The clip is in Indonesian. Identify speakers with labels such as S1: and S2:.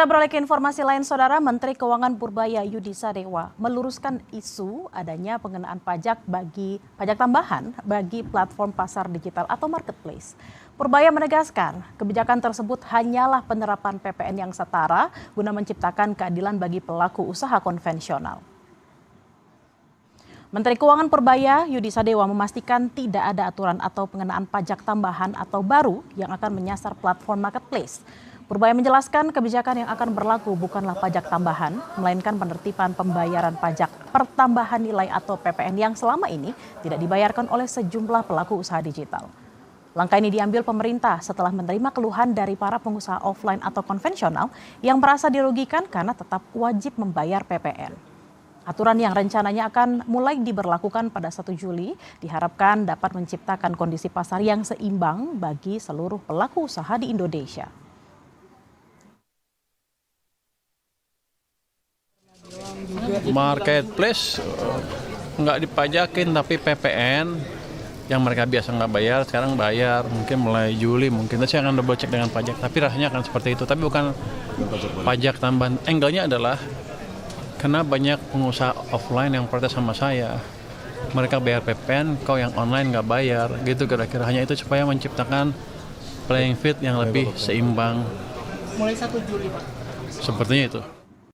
S1: Kita beralih ke informasi lain, Saudara. Menteri Keuangan Purbaya Yudi Sadewa meluruskan isu adanya pengenaan pajak tambahan bagi platform pasar digital atau marketplace. Purbaya menegaskan kebijakan tersebut hanyalah penerapan PPN yang setara guna menciptakan keadilan bagi pelaku usaha konvensional. Menteri Keuangan Purbaya Yudi Sadewa memastikan tidak ada aturan atau pengenaan pajak tambahan atau baru yang akan menyasar platform marketplace. Purbaya menjelaskan kebijakan yang akan berlaku bukanlah pajak tambahan, melainkan penertiban pembayaran pajak pertambahan nilai atau PPN yang selama ini tidak dibayarkan oleh sejumlah pelaku usaha digital. Langkah ini diambil pemerintah setelah menerima keluhan dari para pengusaha offline atau konvensional yang merasa dirugikan karena tetap wajib membayar PPN. Aturan yang rencananya akan mulai diberlakukan pada 1 Juli diharapkan dapat menciptakan kondisi pasar yang seimbang bagi seluruh pelaku usaha di Indonesia.
S2: Marketplace nggak dipajakin, tapi PPN yang mereka biasa nggak bayar sekarang bayar, mungkin mulai Juli mungkin. Saya akan double check dengan pajak, tapi rasanya akan seperti itu, tapi bukan pajak tambahan. Angle-nya adalah karena banyak pengusaha offline yang protes sama saya, mereka bayar PPN, kau yang online nggak bayar, gitu kira-kira. Hanya itu supaya menciptakan playing field yang lebih seimbang.
S3: Mulai 1 Juli, Pak.
S2: Sepertinya itu.